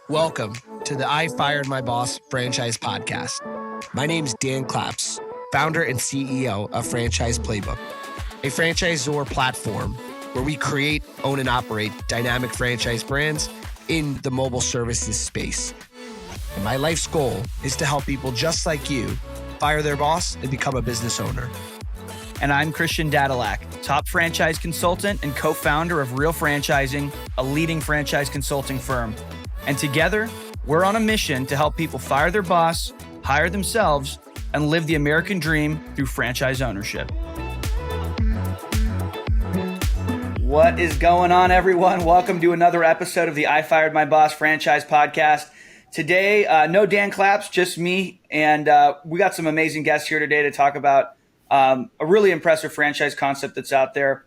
Welcome to the I Fired My Boss franchise podcast. My name's Dan Claps, founder and CEO of Franchise Playbook, a franchisor platform where we create, own, and operate dynamic franchise brands in the mobile services space. And my life's goal is to help people just like you fire their boss and become a business owner. And I'm Christian Dadulak, top franchise consultant and co-founder of Real Franchising, a leading franchise consulting firm. And together, we're on a mission to help people fire their boss, hire themselves, and live the American dream through franchise ownership. What is going on, everyone? Welcome to another episode of the I Fired My Boss franchise podcast. Today, no Dan Claps, just me. And we got some amazing guests here today to talk about a really impressive franchise concept that's out there.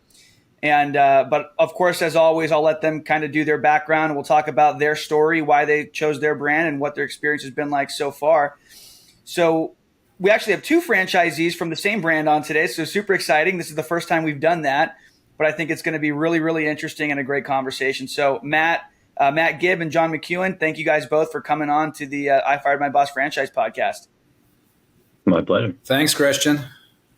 And but of course, as always, I'll let them kind of do their background. We'll talk about their story, why they chose their brand, and what their experience has been like so far. So we actually have two franchisees from the same brand on today. So super exciting. This is the first time we've done that, but I think it's going to be really, really interesting and a great conversation. So Matt Gibb and John McEwen, thank you guys both for coming on to the I Fired My Boss franchise podcast. My pleasure. Thanks, Christian.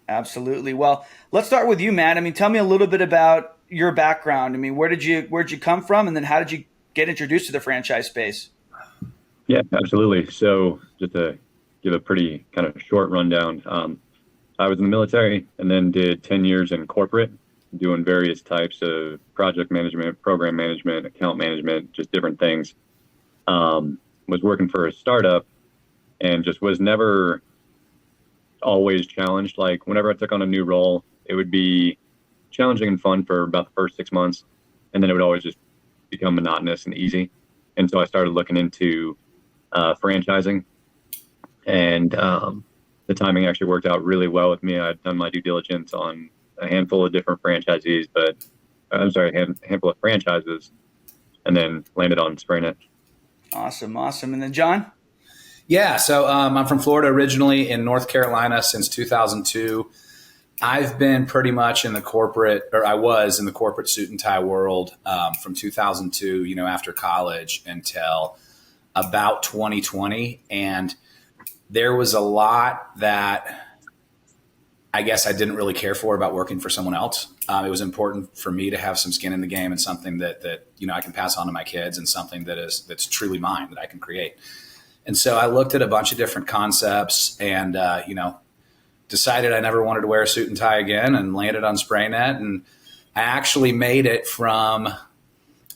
Absolutely. Well, let's start with you, Matt. I mean, tell me a little bit about your background. I mean, where'd you come from, and then how did you get introduced to the franchise space? Yeah, absolutely. So just to give a pretty kind of short rundown, I was in the military and then did 10 years in corporate, doing various types of project management, program management, account management, just different things. Was working for a startup and just was never always challenged. Like whenever I took on a new role, it would be challenging and fun for about the first 6 months, and then it would always just become monotonous and easy. And so I started looking into franchising, and the timing actually worked out really well with me. I'd done my due diligence on a handful of different franchisees, handful of franchises, and then landed on SprayNet. Awesome. And then John? Yeah, so I'm from Florida originally, in North Carolina since 2002. I've been pretty much I was in the corporate suit and tie world from 2002, after college until about 2020. And there was a lot that I guess I didn't really care for about working for someone else. It was important for me to have some skin in the game and something that I can pass on to my kids, and something that's truly mine that I can create. And so I looked at a bunch of different concepts and, decided I never wanted to wear a suit and tie again, and landed on SprayNet. And I actually made it from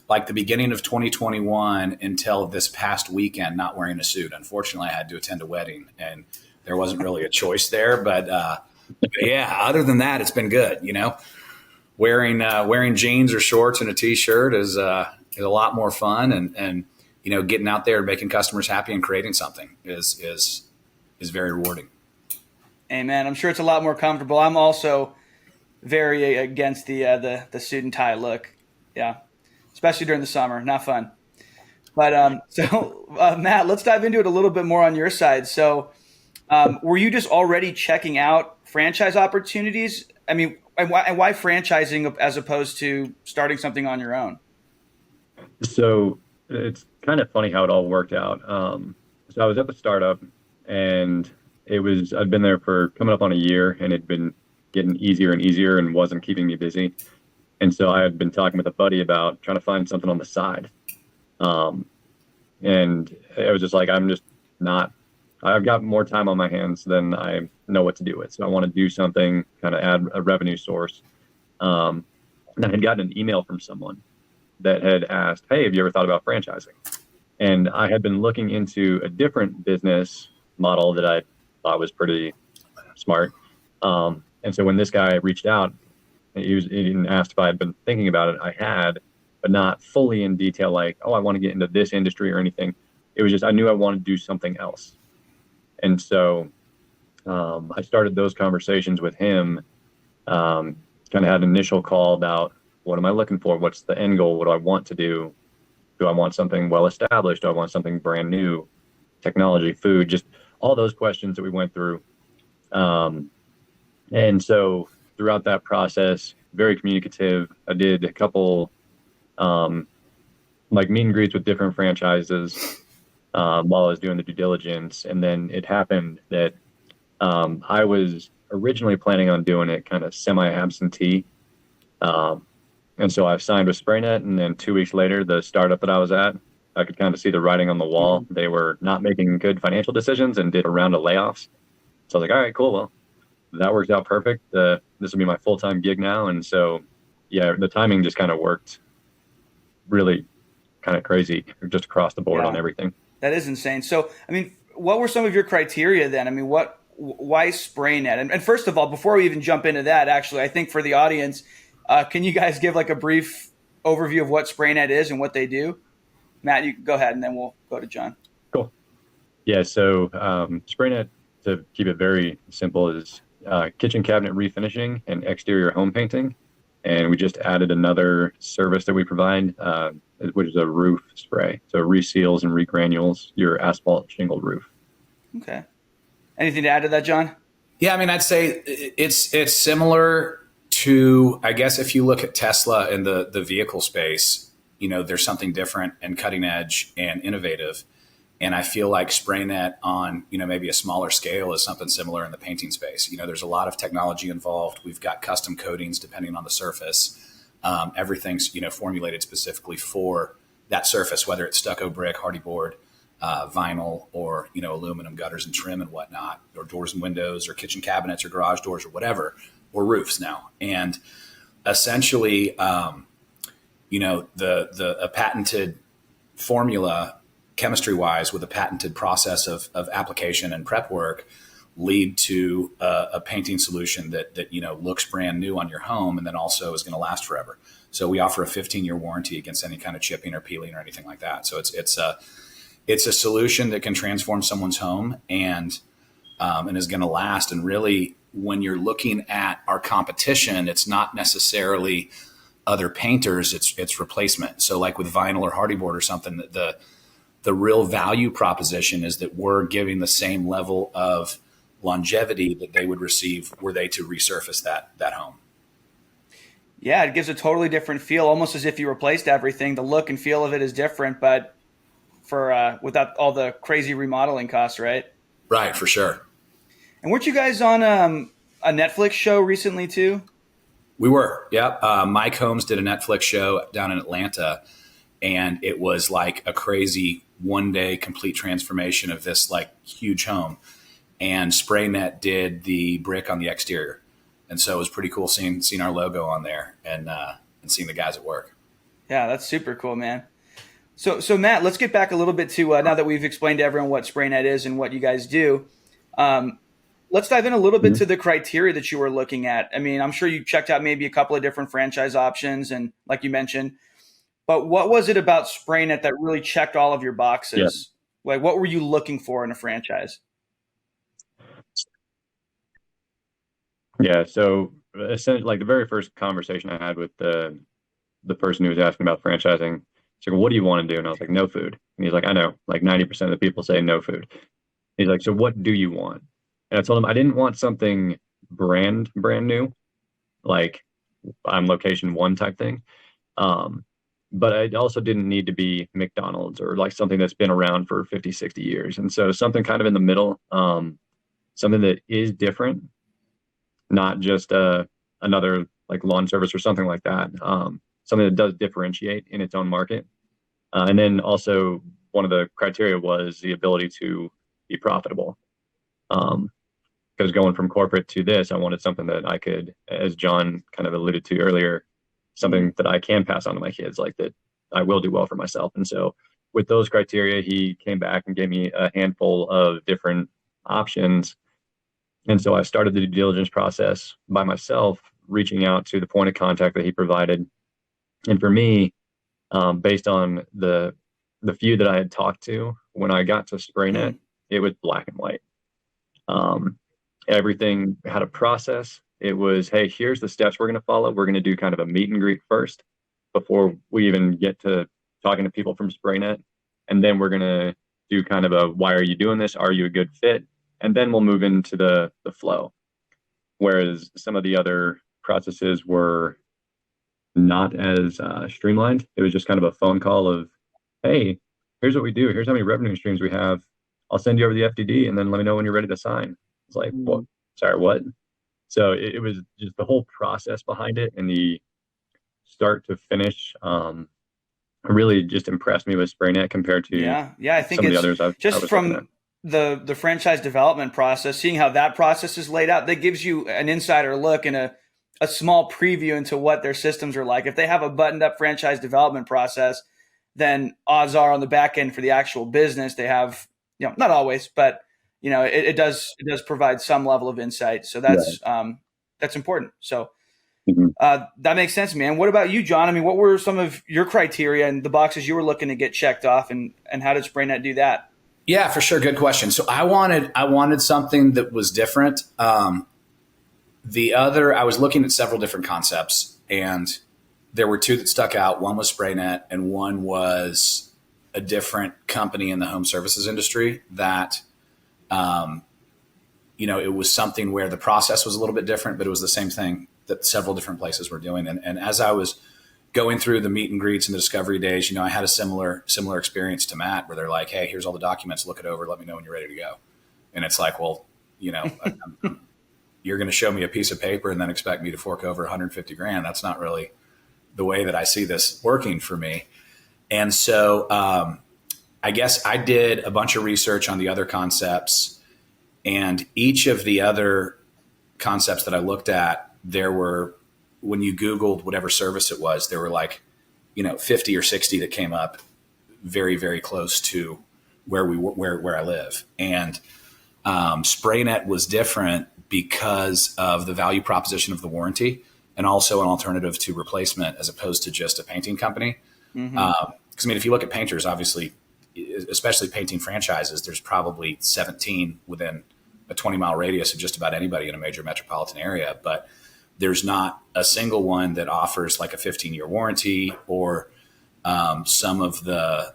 like the beginning of 2021 until this past weekend not wearing a suit. Unfortunately, I had to attend a wedding and there wasn't really a choice there. But yeah, other than that, it's been good. Wearing jeans or shorts and a T-shirt is a lot more fun. And getting out there and making customers happy and creating something is very rewarding. Hey, man, I'm sure it's a lot more comfortable. I'm also very against the suit and tie look. Yeah, especially during the summer. Not fun. But Matt, let's dive into it a little bit more on your side. So were you just already checking out franchise opportunities? I mean, and why franchising as opposed to starting something on your own? So it's kind of funny how it all worked out. So I was at the startup, and I'd been there for coming up on a year, and it'd been getting easier and easier and wasn't keeping me busy. And so I had been talking with a buddy about trying to find something on the side. And it was just like, I've got more time on my hands than I know what to do with. So I want to do something, kind of add a revenue source. And I had gotten an email from someone that had asked, hey, have you ever thought about franchising? And I had been looking into a different business model that I thought was pretty smart. And so when this guy reached out, he didn't ask if I had been thinking about it. I had, but not fully in detail, like, oh, I want to get into this industry or anything. It was just, I knew I wanted to do something else. And so I started those conversations with him, kind of had an initial call about, what am I looking for? What's the end goal? What do I want to do? Do I want something well-established? Do I want something brand new? Technology, food, just all those questions that we went through. And so throughout that process, very communicative. I did a couple like meet and greets with different franchises while I was doing the due diligence. And then it happened that I was originally planning on doing it kind of semi-absentee. Um, and so I signed with SprayNet, and then 2 weeks later, the startup that I was at, I could kind of see the writing on the wall. Mhm. They were not making good financial decisions and did a round of layoffs. So I was like, all right, cool. Well, that worked out perfect. This will be my full-time gig now. And so, yeah, the timing just kind of worked really kind of crazy just across the board on Yeah, everything. that is insane. So, I mean, what were some of your criteria then? I mean, why SprayNet? And first of all, before we even jump into that, actually, I think for the audience, can you guys give like a brief overview of what SprayNet is and what they do? Matt, you go ahead, and then we'll go to John. Cool. Yeah. So SprayNet, to keep it very simple, is kitchen cabinet refinishing and exterior home painting. And we just added another service that we provide, which is a roof spray. So reseals and regranules your asphalt shingle roof. Okay. Anything to add to that, John? Yeah, I mean, I'd say it's similar to, I guess, if you look at Tesla in the vehicle space, there's something different and cutting edge and innovative. And I feel like SprayNet on, maybe a smaller scale is something similar in the painting space. There's a lot of technology involved. We've got custom coatings depending on the surface. Everything's, formulated specifically for that surface, whether it's stucco brick, hardy board, vinyl, or, aluminum gutters and trim and whatnot, or doors and windows or kitchen cabinets or garage doors or whatever, or roofs now. And essentially, a patented formula chemistry wise with a patented process of application and prep work lead to a painting solution that looks brand new on your home and then also is going to last forever. So we offer a 15-year warranty against any kind of chipping or peeling or anything like that. So it's a solution that can transform someone's home and is going to last. And really, when you're looking at our competition, it's not necessarily other painters, it's replacement. So like with vinyl or hardy board or something, the real value proposition is that we're giving the same level of longevity that they would receive were they to resurface that home. Yeah, it gives a totally different feel, almost as if you replaced everything. The look and feel of it is different, but for without all the crazy remodeling costs, right? Right, for sure. And weren't you guys on a Netflix show recently too? We were, yeah. Mike Holmes did a Netflix show down in Atlanta, and it was like a crazy one-day complete transformation of this like huge home. And SprayNet did the brick on the exterior, and so it was pretty cool seeing our logo on there and seeing the guys at work. Yeah, that's super cool, man. So Matt, let's get back a little bit to now that we've explained to everyone what SprayNet is and what you guys do. Let's dive in a little bit to the criteria that you were looking at. I mean, I'm sure you checked out maybe a couple of different franchise options, and like you mentioned, but what was it about SprayNet that really checked all of your boxes? Yeah. Like, what were you looking for in a franchise? Yeah, so essentially, like the very first conversation I had with the person who was asking about franchising, he's like, "What do you want to do?" And I was like, "No food." And he's like, "I know, like 90% of the people say no food." He's like, "So what do you want?" And I told him I didn't want something brand new, like I'm location one type thing. But it also didn't need to be McDonald's or like something that's been around for 50, 60 years. And so something kind of in the middle, something that is different, not just another like lawn service or something like that. Something that does differentiate in its own market. And then also one of the criteria was the ability to be profitable. Because going from corporate to this, I wanted something that I could, as John kind of alluded to earlier, something that I can pass on to my kids, like that I will do well for myself. And so with those criteria, he came back and gave me a handful of different options. And so I started the due diligence process by myself, reaching out to the point of contact that he provided. And for me, based on the few that I had talked to, when I got to SprayNet, it was black and white. Everything had a process. It was, hey, here's the steps we're going to follow. We're going to do kind of a meet and greet first before we even get to talking to people from SprayNet. And then we're going to do kind of a, why are you doing this? Are you a good fit? And then we'll move into the flow. Whereas some of the other processes were not as streamlined. It was just kind of a phone call of, hey, here's what we do. Here's how many revenue streams we have. I'll send you over the FDD and then let me know when you're ready to sign. It's like, what? Sorry, what? So it was just the whole process behind it and the start to finish. Really just impressed me with SprayNet compared to Yeah. I think some of the it's others I just was looking at. from the franchise development process, seeing how that process is laid out, that gives you an insider look and a small preview into what their systems are like. If they have a buttoned up franchise development process, then odds are on the back end for the actual business, they have, not always, but it does provide some level of insight. So that's important. So Mhm. that makes sense, man. What about you, John? I mean, what were some of your criteria and the boxes you were looking to get checked off, and how did SprayNet do that? Yeah, for sure. Good question. So I wanted something that was different. I was looking at several different concepts, and there were two that stuck out. One was SprayNet, and one was a different company in the home services industry that, it was something where the process was a little bit different, but it was the same thing that several different places were doing. And as I was going through the meet and greets and the discovery days, I had a similar experience to Matt, where they're like, "Hey, here's all the documents. Look it over. Let me know when you're ready to go." And it's like, well, you're going to show me a piece of paper and then expect me to fork over 150 grand. That's not really the way that I see this working for me. And so I guess I did a bunch of research on the other concepts, and each of the other concepts that I looked at, there were, when you Googled whatever service it was, there were like, 50 or 60 that came up very, very close to where I live. And SprayNet was different because of the value proposition of the warranty, and also an alternative to replacement as opposed to just a painting company. Because if you look at painters, obviously, especially painting franchises, there's probably 17 within a 20-mile radius of just about anybody in a major metropolitan area. But there's not a single one that offers like a 15-year warranty or some of the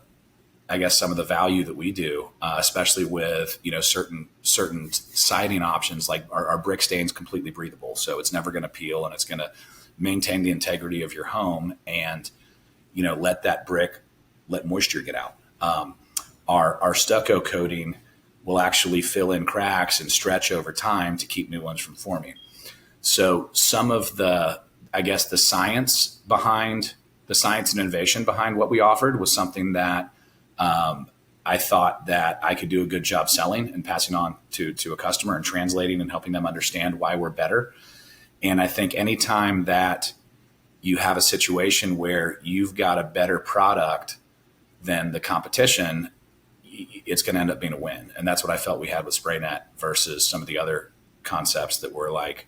value that we do, especially with certain siding options. Like our brick stain's completely breathable, so it's never going to peel, and it's going to maintain the integrity of your home and let moisture get out. Our stucco coating will actually fill in cracks and stretch over time to keep new ones from forming. So some of the science and innovation behind what we offered was something that I thought that I could do a good job selling and passing on to a customer and translating and helping them understand why we're better. And I think anytime that you have a situation where you've got a better product than the competition, it's going to end up being a win. And that's what I felt we had with SprayNet versus some of the other concepts that were like,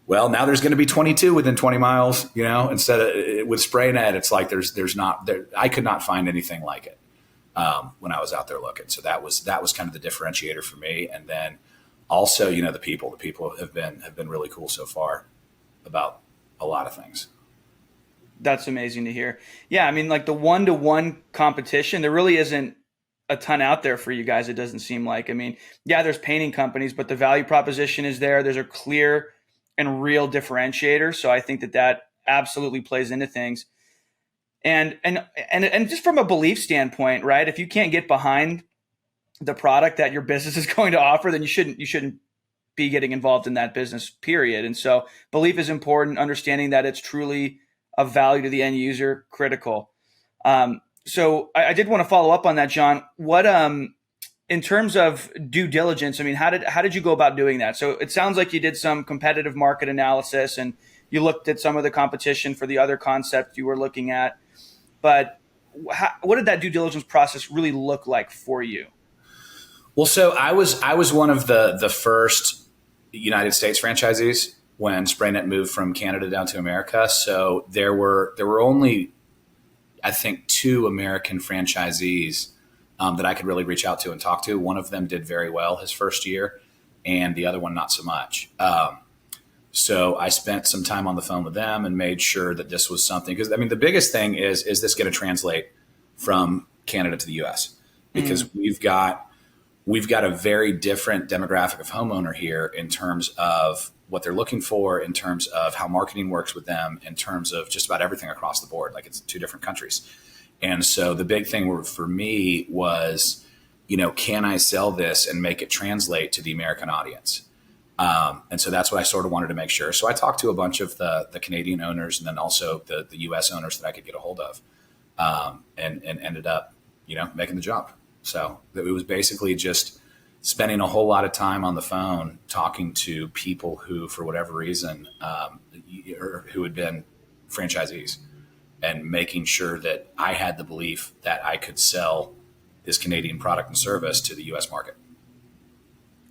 well, now there's going to be 22 within 20 miles, instead of with SprayNet, it's like I could not find anything like it when I was out there looking. So that was kind of the differentiator for me. And then also, the people have been really cool so far about a lot of things. That's amazing to hear. Yeah, I mean, like the 1-to-1 competition, there really isn't a ton out there for you guys. It doesn't seem like. I mean, yeah, there's painting companies, but the value proposition is there. There's a clear and real differentiator. So I think that absolutely plays into things. And just from a belief standpoint, right? If you can't get behind the product that your business is going to offer, then you shouldn't be getting involved in that business, period. And so belief is important. Understanding that it's truly of value to the end user, critical. So I did want to follow up on that, John. What in terms of due diligence, I mean, how did you go about doing that? So it sounds like you did some competitive market analysis and you looked at some of the competition for the other concepts you were looking at. But what did that due diligence process really look like for you? Well, so I was one of the first United States franchisees when SprayNet moved from Canada down to America. So there were only, I think, 2 American franchisees that I could really reach out to and talk to. One of them did very well his first year, and the other one not so much. So I spent some time on the phone with them and made sure that this was something, because the biggest thing is this going to translate from Canada to the U.S. because we've got a very different demographic of homeowner here in terms of what they're looking for, in terms of how marketing works with them, in terms of just about everything across the board. Like, it's 2 different countries. And so the big thing for me was, can I sell this and make it translate to the American audience? And so that's what I sort of wanted to make sure. So I talked to a bunch of the Canadian owners and then also the US owners that I could get a hold of, and ended up, making the jump. So it was basically just spending a whole lot of time on the phone talking to people who, for whatever reason, or who had been franchisees, and making sure that I had the belief that I could sell this Canadian product and service to the US market.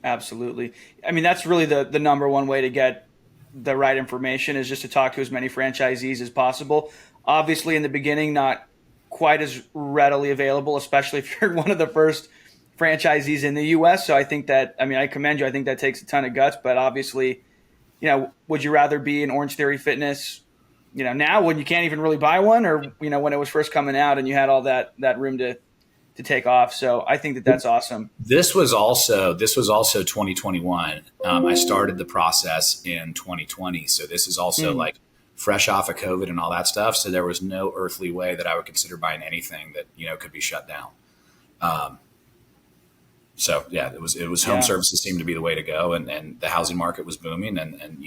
Absolutely. I mean, that's really the number one way to get the right information, is just to talk to as many franchisees as possible. Obviously, in the beginning, not quite as readily available, especially if you're one of the first franchisees in the US. So I think that, I commend you. I think that takes a ton of guts, but obviously, would you rather be in Orange Theory Fitness, now when you can't even really buy one, or, when it was first coming out and you had all that room to take off? So I think that that's awesome. This was also 2021. I started the process in 2020. So this is also like fresh off of COVID and all that stuff. So there was no earthly way that I would consider buying anything that, could be shut down. So yeah, it was home services seemed to be the way to go. And the housing market was booming, and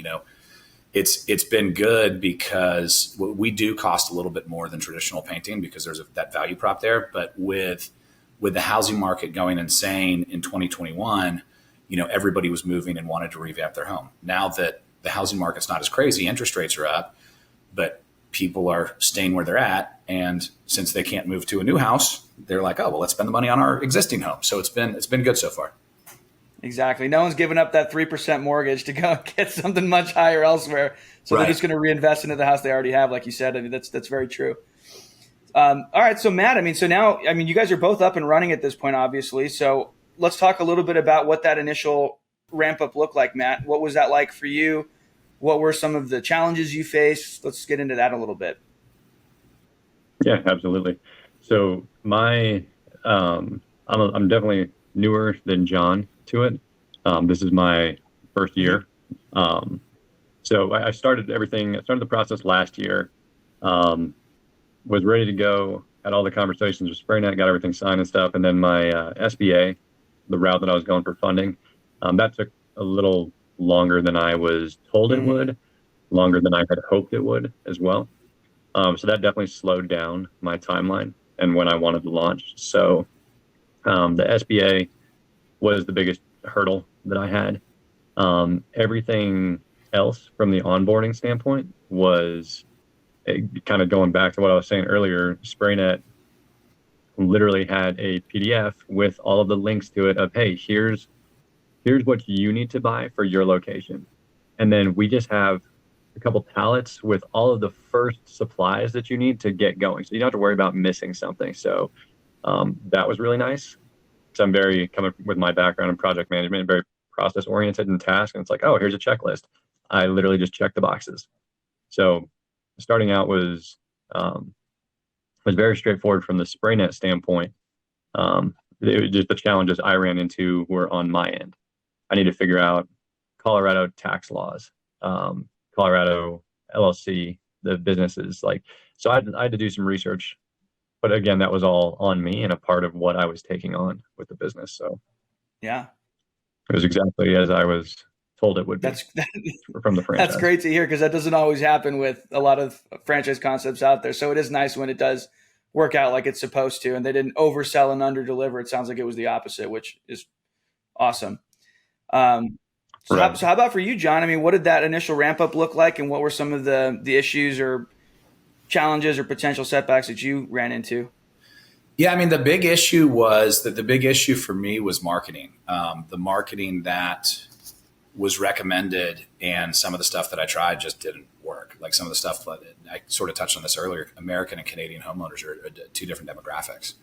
it's been good because we do cost a little bit more than traditional painting because there's that value prop there. But with the housing market going insane in 2021, everybody was moving and wanted to revamp their home. Now that the housing market's not as crazy, interest rates are up, but people are staying where they're at. And since they can't move to a new house, they're like, oh, well, let's spend the money on our existing home. So it's been good so far. Exactly. No one's giving up that 3% mortgage to go get something much higher elsewhere. So They're just going to reinvest into the house they already have, like you said. I mean, that's very true. All right. So Matt, you guys are both up and running at this point, obviously. So let's talk a little bit about what that initial ramp up looked like, Matt. What was that like for you? What were some of the challenges you faced? Let's get into that a little bit. Yeah, absolutely. So I'm definitely newer than John to it. This is my first year. So I started the process last year, was ready to go, had all the conversations with SprayNet, got everything signed and stuff. And then my SBA, the route that I was going for funding, that took a little longer than I was told it would, longer than I had hoped it would as well. So that definitely slowed down my timeline and when I wanted to launch. So the SBA was the biggest hurdle that I had. Everything else from the onboarding standpoint was kind of going back to what I was saying earlier. SprayNet literally had a PDF with all of the links to it of, hey, here's what you need to buy for your location. And then we just have a couple pallets with all of the first supplies that you need to get going. So you don't have to worry about missing something. So that was really nice. So I'm coming with my background in project management, very process oriented and task. And it's like, oh, here's a checklist. I literally just check the boxes. So starting out was very straightforward from the SprayNet standpoint. It was just the challenges I ran into were on my end. I need to figure out Colorado tax laws, Colorado LLC, the businesses. So I had to do some research, but again, that was all on me and a part of what I was taking on with the business. So yeah, it was exactly as I was told it would be from the franchise. That's great to hear, because that doesn't always happen with a lot of franchise concepts out there. So it is nice when it does work out like it's supposed to, and they didn't oversell and underdeliver. It sounds like it was the opposite, which is awesome. So how about for you, John? What did that initial ramp up look like, and what were some of the issues or challenges or potential setbacks that you ran into? Yeah, the big issue for me was marketing. The marketing that was recommended and some of the stuff that I tried just didn't work. Like some of the stuff, I sort of touched on this earlier, American and Canadian homeowners are two different demographics.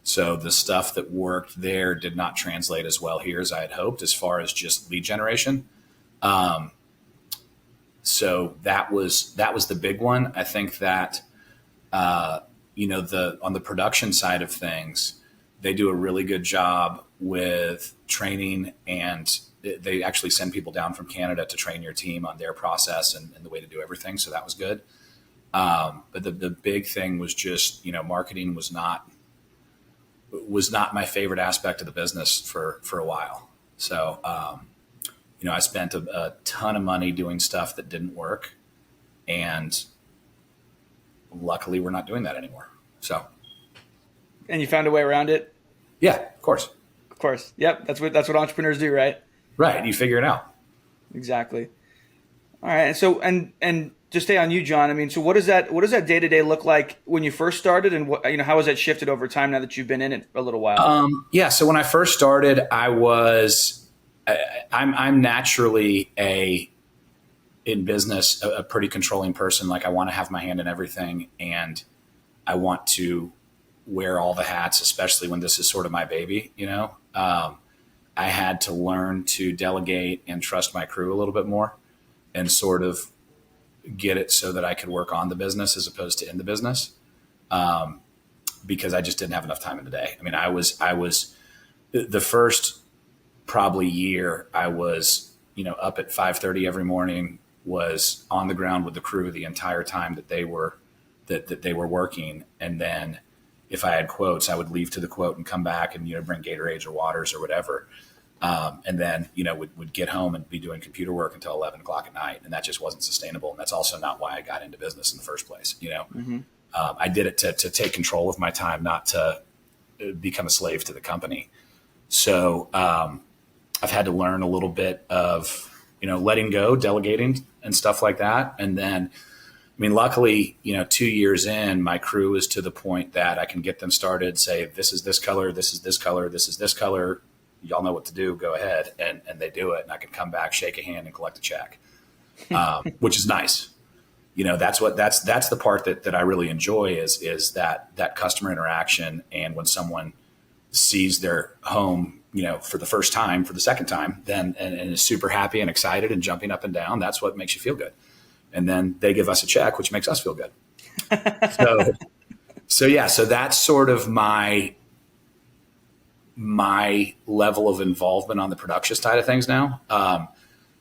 So the stuff that worked there did not translate as well here as I had hoped as far as just lead generation. So that was the big one. I think that, on the production side of things, they do a really good job with training, and they actually send people down from Canada to train your team on their process and the way to do everything. So that was good. But the big thing was just, marketing was not my favorite aspect of the business for a while. So, I spent a ton of money doing stuff that didn't work, and luckily we're not doing that anymore. So, And you found a way around it? yeah, of course. Of course. Yep. That's what entrepreneurs do, right? Right. You figure it out. Exactly. All right. And so, and to stay on you, John, I mean, so what does that day-to-day look like when you first started, and how has that shifted over time now that you've been in it a little while? Yeah. So when I first started, I'm naturally in business, a pretty controlling person. Like, I want to have my hand in everything, and I want to wear all the hats, especially when this is sort of my baby, I had to learn to delegate and trust my crew a little bit more, and sort of get it so that I could work on the business as opposed to in the business. Because I just didn't have enough time in the day. I mean, I was the first probably year, I was, up at 5:30 every morning, was on the ground with the crew the entire time that they were working. And then if I had quotes, I would leave to the quote and come back and, bring Gatorades or waters or whatever. And then, would get home and be doing computer work until 11 o'clock at night. And that just wasn't sustainable. And that's also not why I got into business in the first place. Mm-hmm. I did it to take control of my time, not to become a slave to the company. So, I've had to learn a little bit of, letting go, delegating and stuff like that. And then, luckily, 2 years in, my crew is to the point that I can get them started, say, this is this color, this is this color, this is this color. Y'all know what to do. Go ahead. And they do it. And I can come back, shake a hand, and collect a check, which is nice. That's the part that I really enjoy is that customer interaction. And when someone sees their home, for the first time, for the second time, then and is super happy and excited and jumping up and down, that's what makes you feel good. And then they give us a check, which makes us feel good. So that's sort of my level of involvement on the production side of things now.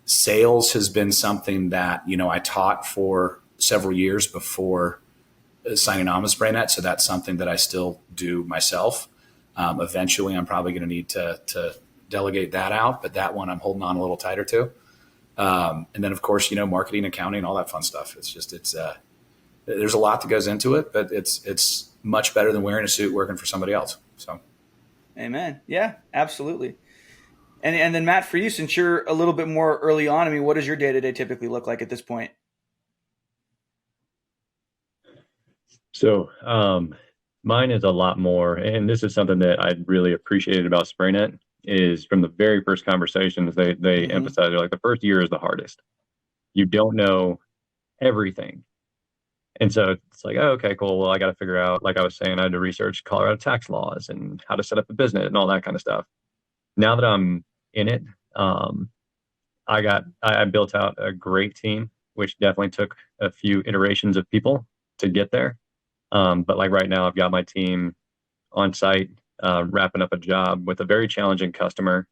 Sales has been something that, I taught for several years before signing on with SprayNet. So that's something that I still do myself. Eventually I'm probably going to need to delegate that out, but that one I'm holding on a little tighter to. And then of course, marketing, accounting, all that fun stuff. There's a lot that goes into it, but it's much better than wearing a suit working for somebody else. So. Amen. Yeah, absolutely. And then Matt, for you, since you're a little bit more early on, what does your day-to-day typically look like at this point? So, mine is a lot more, and this is something that I really appreciated about SprayNet, is from the very first conversations, they mm-hmm. emphasize, like, the first year is the hardest. You don't know everything. And so it's like, oh, okay, cool. Well, I got to figure out, like I was saying, I had to research Colorado tax laws and how to set up a business and all that kind of stuff. Now that I'm in it, I built out a great team, which definitely took a few iterations of people to get there. But like right now, I've got my team on site, wrapping up a job with a very challenging customer.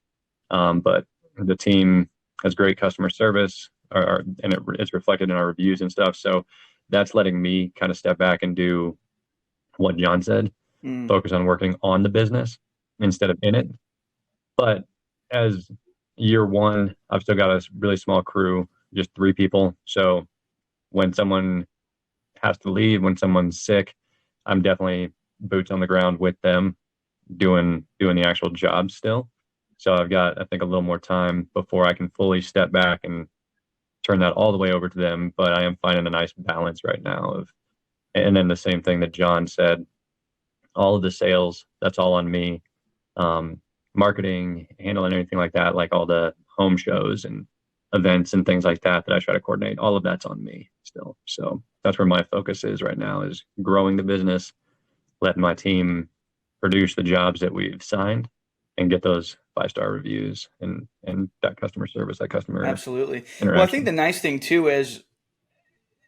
But the team has great customer service, and it's reflected in our reviews and stuff. So that's letting me kind of step back and do what John said, focus on working on the business instead of in it. But as year one, I've still got a really small crew, just 3 people. So when someone has to leave, when someone's sick, I'm definitely boots on the ground with them doing the actual job still. So I've got, I think, a little more time before I can fully step back and turn that all the way over to them. But I am finding a nice balance right now and then the same thing that John said, all of the sales, that's all on me. Marketing, handling anything like that, like all the home shows and events and things like that I try to coordinate, all of that's on me still. So that's where my focus is right now, is growing the business, letting my team produce the jobs that we've signed and get those 5-star reviews and that customer service, that customer absolutely. interaction. Well, I think the nice thing too is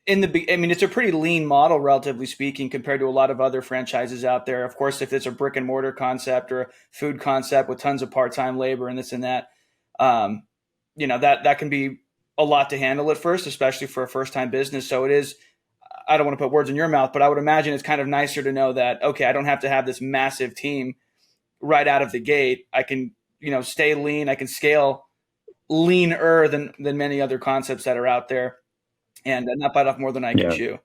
it's a pretty lean model, relatively speaking, compared to a lot of other franchises out there. Of course, if it's a brick and mortar concept or a food concept with tons of part-time labor and this and that, that can be a lot to handle at first, especially for a first-time business. So it is, I don't want to put words in your mouth, but I would imagine it's kind of nicer to know that, okay, I don't have to have this massive team right out of the gate. I can, stay lean. I can scale leaner than many other concepts that are out there, and not bite off more than I can chew.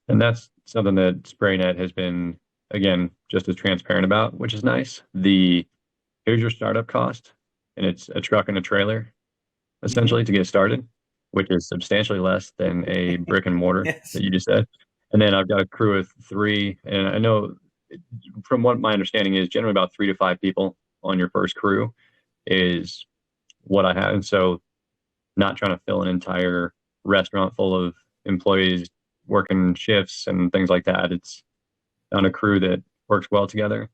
And that's something that SprayNet has been, again, just as transparent about, which is nice. Here's your startup cost, and it's a truck and a trailer, essentially, to get started, which is substantially less than a brick and mortar that you just said. And then I've got a crew of 3, and I know from what my understanding is, generally about 3 to 5 people on your first crew is what I have. And so not trying to fill an entire restaurant full of employees working shifts and things like that. It's on a crew that works well together,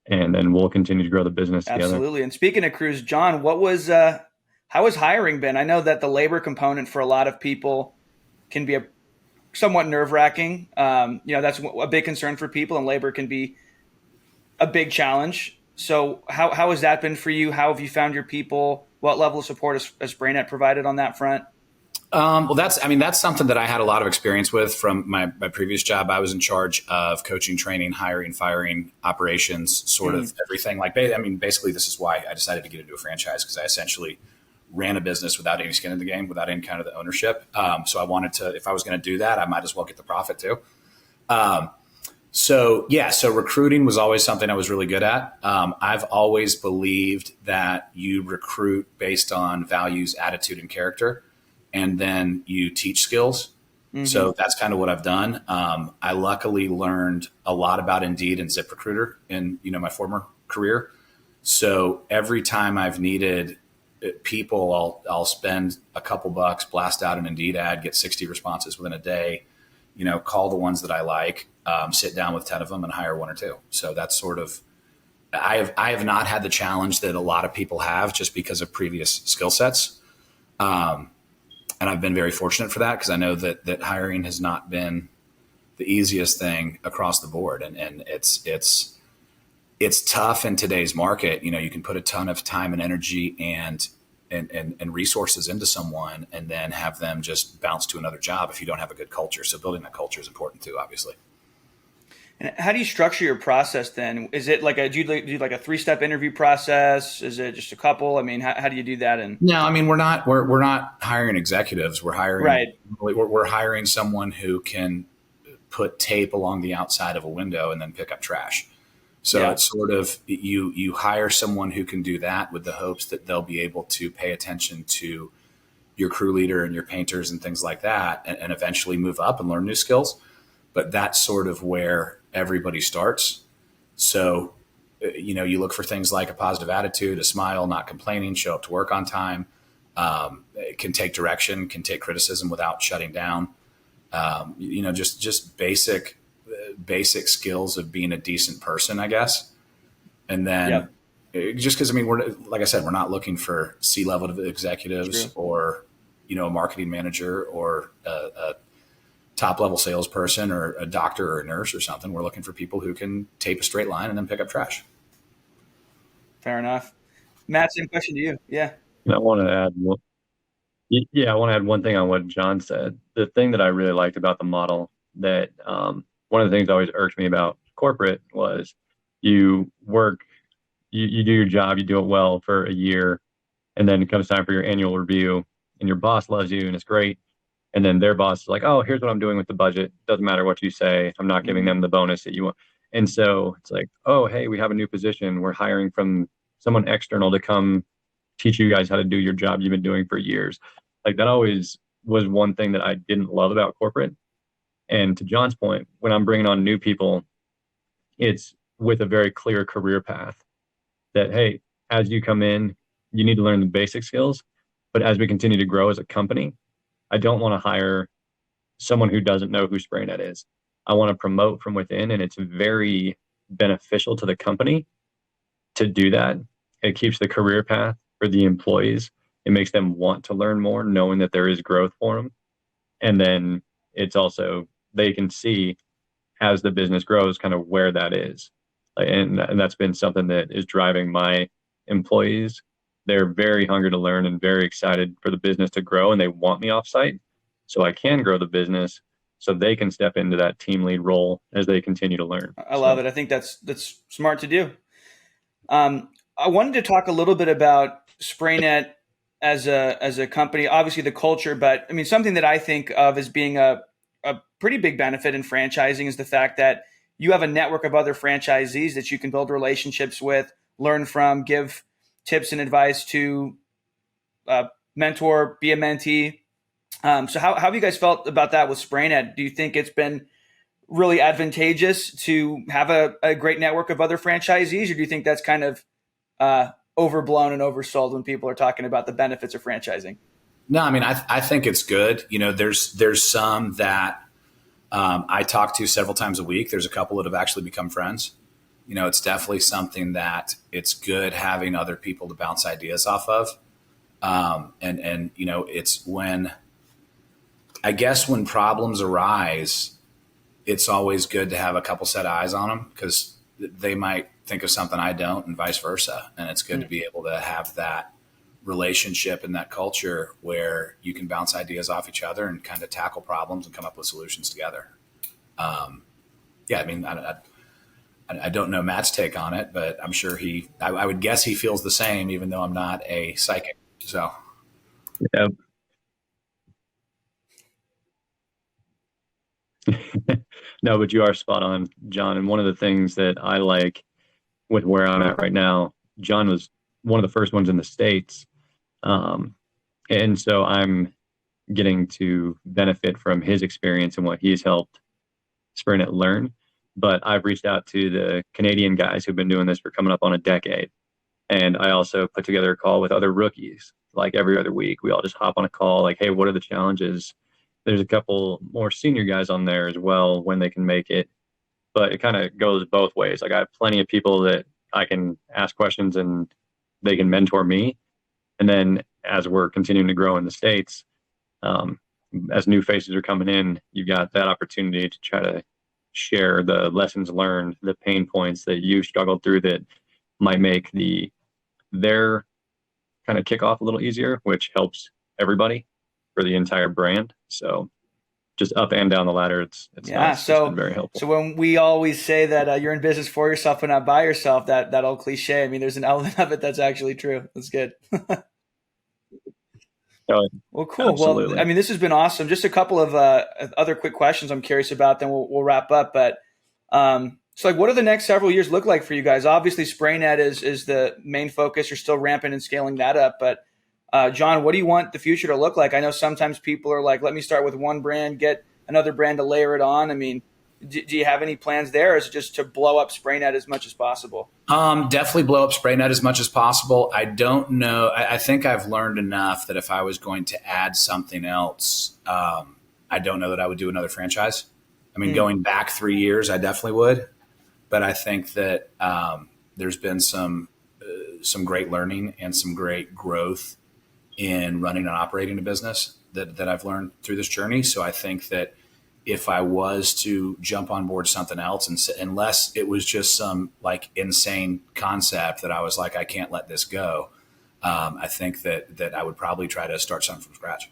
and then we'll continue to grow the business together. Absolutely. And speaking of crews, John, how has hiring been? I know that the labor component for a lot of people can be somewhat nerve-wracking. That's a big concern for people, and labor can be a big challenge. So how has that been for you? How have you found your people? What level of support has SprayNet provided on that front? Well, that's something that I had a lot of experience with from my previous job. I was in charge of coaching, training, hiring, firing, operations, sort of everything. Basically, this is why I decided to get into a franchise, because I essentially ran a business without any skin in the game, without any kind of the ownership. So I wanted to, if I was going to do that, I might as well get the profit too. So recruiting was always something I was really good at. I've always believed that you recruit based on values, attitude, and character, and then you teach skills. Mm-hmm. So that's kind of what I've done. I luckily learned a lot about Indeed and ZipRecruiter in my former career. So every time I've needed people, I'll spend a couple bucks, blast out an Indeed ad, get 60 responses within a day, call the ones that I like, sit down with 10 of them and hire 1 or 2. So that's sort of, I have not had the challenge that a lot of people have just because of previous skill sets. And I've been very fortunate for that, because I know that hiring has not been the easiest thing across the board. And it's tough in today's market. You can put a ton of time and energy and resources into someone, and then have them just bounce to another job if you don't have a good culture. So building that culture is important too, obviously. And how do you structure your process then? Is it do you do like a 3-step interview process? Is it just a couple? How do you do that? No, we're not hiring executives. We're hiring someone who can put tape along the outside of a window and then pick up trash. So it's sort of, you hire someone who can do that with the hopes that they'll be able to pay attention to your crew leader and your painters and things like that, and eventually move up and learn new skills. But that's sort of where everybody starts. So, you look for things like a positive attitude, a smile, not complaining, show up to work on time, can take direction, can take criticism without shutting down. Just basic skills of being a decent person, I guess. And then just because, we're, like I said, we're not looking for C-level executives or, a marketing manager or a top-level salesperson or a doctor or a nurse or something. We're looking for people who can tape a straight line and then pick up trash. Fair enough. Matt, same question to you. Yeah. I want to add one thing on what John said. The thing that I really liked about the model, that one of the things that always irked me about corporate was you work, you do your job, you do it well for a year, and then it comes time for your annual review, and your boss loves you and it's great. And then their boss is like, oh, here's what I'm doing with the budget. Doesn't matter what you say. I'm not giving them the bonus that you want. And so it's like, oh, hey, we have a new position. We're hiring from someone external to come teach you guys how to do your job you've been doing for years. Like, that always was one thing that I didn't love about corporate. And to John's point, when I'm bringing on new people, it's with a very clear career path that, hey, as you come in, you need to learn the basic skills. But as we continue to grow as a company, I don't want to hire someone who doesn't know who SprayNet is. I want to promote from within, and it's very beneficial to the company to do that. It keeps the career path for the employees. It makes them want to learn more, knowing that there is growth for them. And then it's also, they can see as the business grows kind of where that is. And that's been something that is driving my employees. They're very hungry to learn and very excited for the business to grow, and they want me off site. so I can grow the business so they can step into that team lead role as they continue to learn. I love it. I think that's smart to do. I wanted to talk a little bit about SprayNet as a company, obviously the culture, but I mean, something that I think of as being a pretty big benefit in franchising is the fact that you have a network of other franchisees that you can build relationships with, learn from, give tips and advice to, mentor, be a mentee. So how have you guys felt about that with SprayNet? Do you think it's been really advantageous to have a great network of other franchisees, or do you think that's kind of overblown and oversold when people are talking about the benefits of franchising? No, I mean, I think it's good. You know, there's some that I talk to several times a week. There's a couple that have actually become friends. You know, it's definitely something that it's good having other people to bounce ideas off of. And you know, it's I guess when problems arise, it's always good to have a couple set of eyes on them because they might think of something I don't and vice versa. And it's good to be able to have that relationship and that culture where you can bounce ideas off each other and kind of tackle problems and come up with solutions together. Yeah, I mean, I don't know Matt's take on it, but I'm sure I would guess he feels the same, even though I'm not a psychic. So, yeah. No, but you are spot on, John. And one of the things that I like with where I'm at right now, John was one of the first ones in the States. And so I'm getting to benefit from his experience and what he's helped SprayNet learn. But I've reached out to the Canadian guys who've been doing this for coming up on a decade. And I also put together a call with other rookies, like every other week. We all just hop on a call, like, hey, what are the challenges? There's a couple more senior guys on there as well when they can make it. But it kind of goes both ways. Like I have plenty of people that I can ask questions and they can mentor me. And then as we're continuing to grow in the States, as new faces are coming in, you've got that opportunity to try to share the lessons learned, the pain points that you struggled through that might make their kind of kick off a little easier, which helps everybody for the entire brand. So just up and down the ladder, it's nice. So it's been very helpful. So when we always say that you're in business for yourself and not by yourself, that old cliche, I mean, there's an element of it that's actually true. That's good. Well, cool. Absolutely. Well, I mean, this has been awesome. Just a couple of other quick questions I'm curious about, then we'll wrap up. But so like, what do the next several years look like for you guys? Obviously, SprayNet is the main focus. You're still ramping and scaling that up. But John, what do you want the future to look like? I know sometimes people are like, let me start with one brand, get another brand to layer it on. I mean, do you have any plans there, or is it just to blow up SprayNet as much as possible? Definitely blow up SprayNet as much as possible. I don't know. I think I've learned enough that if I was going to add something else, I don't know that I would do another franchise. I mean, going back 3 years, I definitely would. But I think that there's been some great learning and some great growth in running and operating a business that I've learned through this journey. So I think that if I was to jump on board something else, and unless it was just some like insane concept that I was like, I can't let this go, I think that I would probably try to start something from scratch.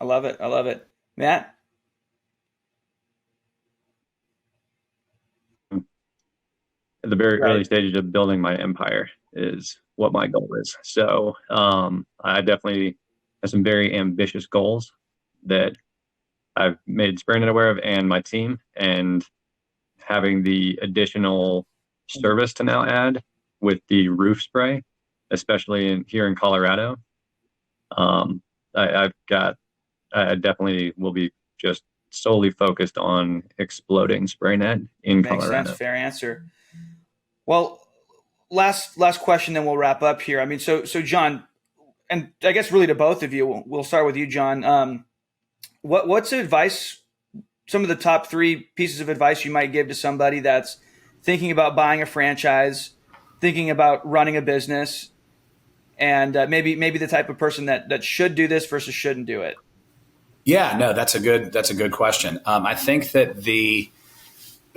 I love it. Matt? At the very early stages of building my empire is what my goal is. So I definitely have some very ambitious goals that I've made SprayNet aware of and my team, and having the additional service to now add with the roof spray, especially here in Colorado. I definitely will be just solely focused on exploding SprayNet in Colorado. Makes sense. Fair answer. Well, last question, then we'll wrap up here. I mean, so John, and I guess really to both of you, we'll start with you, John. What's advice, some of the top 3 pieces of advice you might give to somebody that's thinking about buying a franchise, thinking about running a business, and maybe the type of person that should do this versus shouldn't do it? Yeah, no, that's a good question. I think that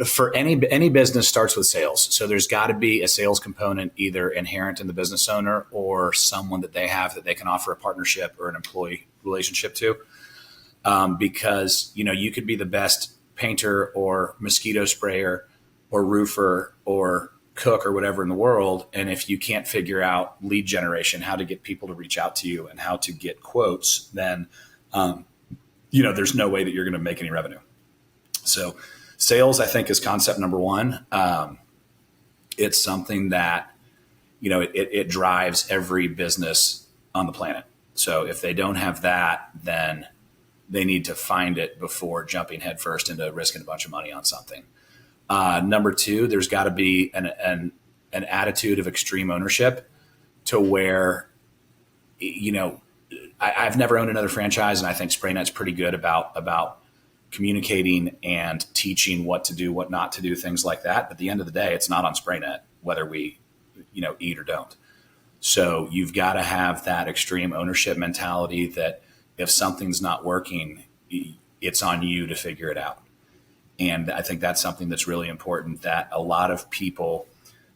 for any business starts with sales. So there's got to be a sales component either inherent in the business owner or someone that they have that they can offer a partnership or an employee relationship to. because, you could be the best painter or mosquito sprayer or roofer or cook or whatever in the world. And if you can't figure out lead generation, how to get people to reach out to you and how to get quotes, then, there's no way that you're going to make any revenue. So sales, I think, is concept number one. It's something that, it drives every business on the planet. So if they don't have that, then they need to find it before jumping headfirst into risking a bunch of money on something. Number two, there's got to be an attitude of extreme ownership to where, I've never owned another franchise, and I think SprayNet's pretty good about communicating and teaching what to do, what not to do, things like that. But at the end of the day, it's not on SprayNet whether we, eat or don't. So you've got to have that extreme ownership mentality that if something's not working, it's on you to figure it out. And I think that's something that's really important, that a lot of people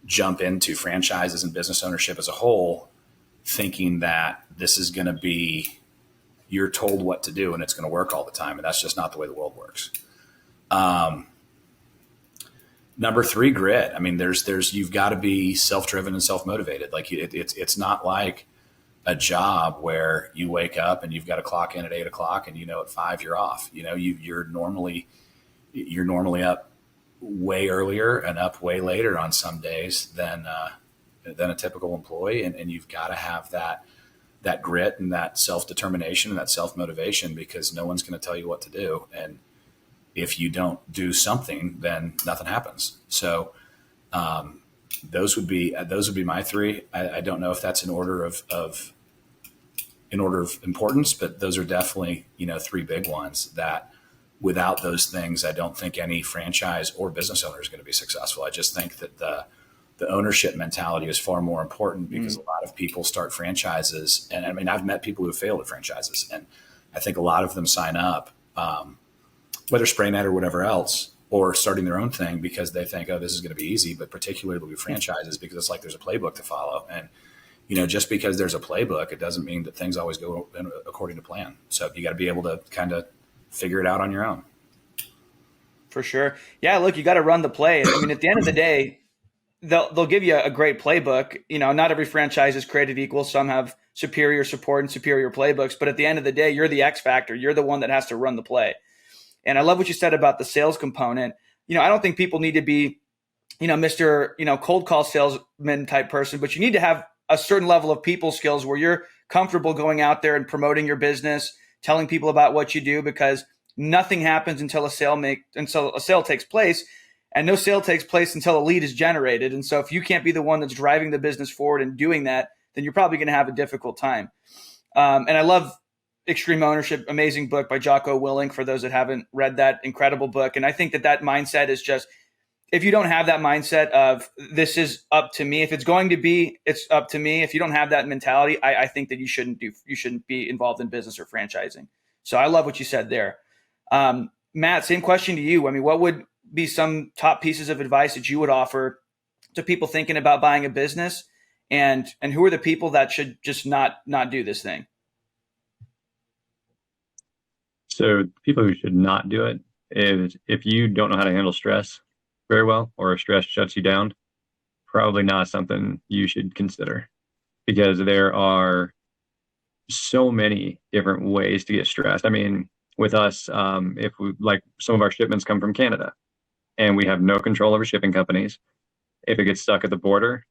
jump into franchises and business ownership as a whole thinking that this is going to be, you're told what to do and it's going to work all the time. And that's just not the way the world works. Number three, grit. I mean, you've got to be self-driven and self-motivated. Like it's not like a job where you wake up and you've got to clock in at 8 o'clock and at 5 you're off. You're normally up way earlier and up way later on some days than a typical employee. And you've got to have that grit and that self-determination and that self-motivation, because no one's going to tell you what to do. And if you don't do something, then nothing happens. So those would be my three. I don't know if that's in order of importance, but those are definitely, three big ones that without those things, I don't think any franchise or business owner is going to be successful. I just think that the ownership mentality is far more important, because a lot of people start franchises. And I mean, I've met people who have failed at franchises, and I think a lot of them sign up, whether SprayNet or whatever else, or starting their own thing because they think, oh, this is going to be easy, but particularly with franchises because it's like there's a playbook to follow. And, just because there's a playbook, it doesn't mean that things always go according to plan. So you got to be able to kind of figure it out on your own. For sure. Yeah, look, you got to run the play. I mean, at the end of the day, they'll give you a great playbook. Not every franchise is created equal. Some have superior support and superior playbooks, but at the end of the day, you're the X factor. You're the one that has to run the play. And I love what you said about the sales component. I don't think people need to be, Mr. Cold call salesman type person, but you need to have a certain level of people skills where you're comfortable going out there and promoting your business, telling people about what you do, because nothing happens until a sale takes place, and no sale takes place until a lead is generated. And so if you can't be the one that's driving the business forward and doing that, then you're probably going to have a difficult time. And I love Extreme Ownership, amazing book by Jocko Willink, for those that haven't read that incredible book. And I think that mindset is just, if you don't have that mindset of this is up to me, if it's going to be, it's up to me. If you don't have that mentality, I think that you shouldn't be involved in business or franchising. So I love what you said there. Matt, same question to you. I mean, what would be some top pieces of advice that you would offer to people thinking about buying a business, and who are the people that should just not do this thing? So people who should not do it is if you don't know how to handle stress very well, or if stress shuts you down, probably not something you should consider, because there are so many different ways to get stressed. I mean, with us, if we, like, some of our shipments come from Canada and we have no control over shipping companies. If it gets stuck at the border,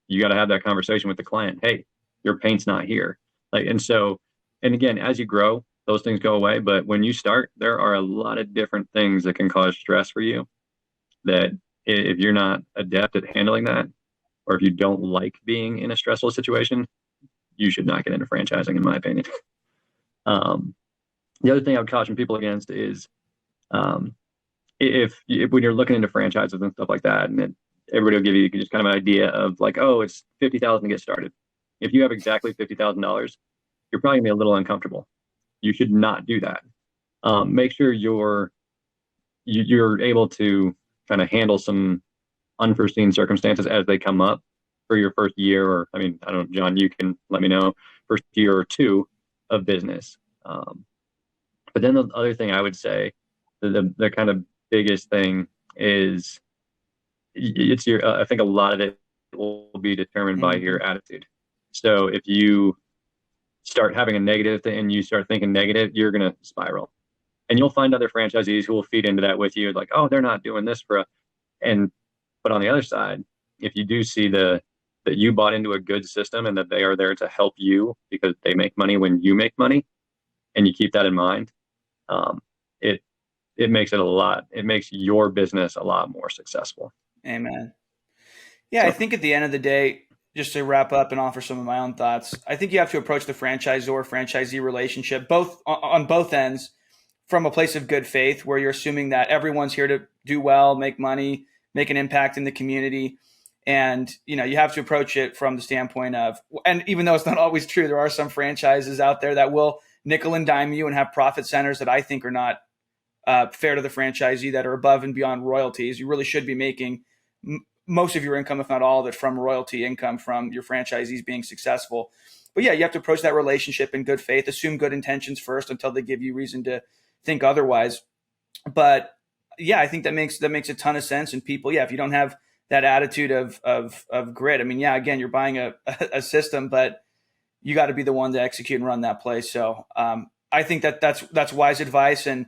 you got to have that conversation with the client. Hey, your paint's not here. And again, as you grow, those things go away. But when you start, there are a lot of different things that can cause stress for you, that if you're not adept at handling that, or if you don't like being in a stressful situation, you should not get into franchising, in my opinion. The other thing I would caution people against is if when you're looking into franchises and stuff like that, and everybody will give you just kind of an idea of like, oh, it's $50,000 to get started. If you have exactly $50,000, you're probably gonna be a little uncomfortable. You should not do that. Make sure you're able to kind of handle some unforeseen circumstances as they come up for your first year, or I don't know, John, you can let me know, first year or two of business. But But then the other thing I would say, the kind of biggest thing is it's your, I think a lot of it will be determined by your attitude. So if you start having a negative thing and you start thinking negative, you're going to spiral. And you'll find other franchisees who will feed into that with you. Like, oh, they're not doing this for us. But on the other side, if you do see that you bought into a good system and that they are there to help you because they make money when you make money, and you keep that in mind, it makes it makes your business a lot more successful. Amen. Yeah, I think at the end of the day, just to wrap up and offer some of my own thoughts, I think you have to approach the franchisor-franchisee relationship on both ends from a place of good faith, where you're assuming that everyone's here to do well, make money, make an impact in the community. And, you have to approach it from the standpoint of, and even though it's not always true, there are some franchises out there that will nickel and dime you and have profit centers that I think are not fair to the franchisee, that are above and beyond royalties. You really should be making most of your income, if not all of it, from royalty income from your franchisees being successful. But yeah, you have to approach that relationship in good faith, assume good intentions first until they give you reason to think otherwise. But yeah, I think that makes a ton of sense. And people, if you don't have that attitude of grit, I mean, again, you're buying a system, but you got to be the one to execute and run that place. So I think that's wise advice. And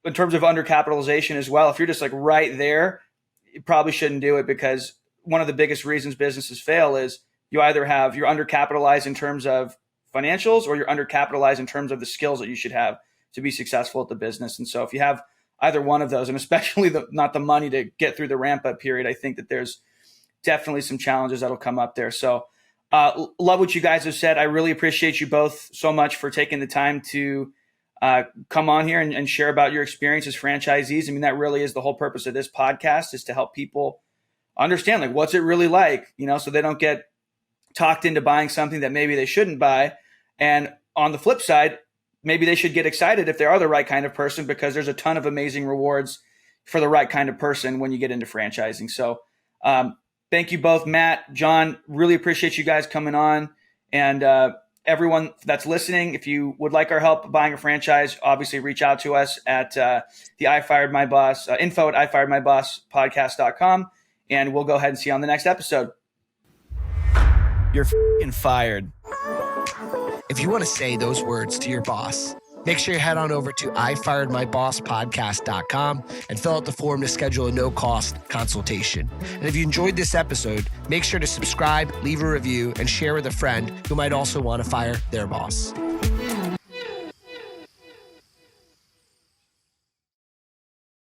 in terms of undercapitalization as well, if you're just like right there, you probably shouldn't do it, because one of the biggest reasons businesses fail is you're undercapitalized in terms of financials, or you're undercapitalized in terms of the skills that you should have to be successful at the business. And so if you have either one of those, and especially not the money to get through the ramp up period, I think that there's definitely some challenges that'll come up there. So love what you guys have said. I really appreciate you both so much for taking the time to come on here and share about your experience as franchisees. I mean, that really is the whole purpose of this podcast, is to help people understand, like, what's it really like, so they don't get talked into buying something that maybe they shouldn't buy. And on the flip side, maybe they should get excited if they are the right kind of person, because there's a ton of amazing rewards for the right kind of person when you get into franchising. So thank you both, Matt, John. Really appreciate you guys coming on. And everyone that's listening, if you would like our help buying a franchise, obviously reach out to us at the I Fired My Boss, info at ifiredmybosspodcast.com, and we'll go ahead and see you on the next episode. You're f***ing fired. If you want to say those words to your boss, make sure you head on over to ifiredmybosspodcast.com and fill out the form to schedule a no-cost consultation. And if you enjoyed this episode, make sure to subscribe, leave a review, and share with a friend who might also want to fire their boss.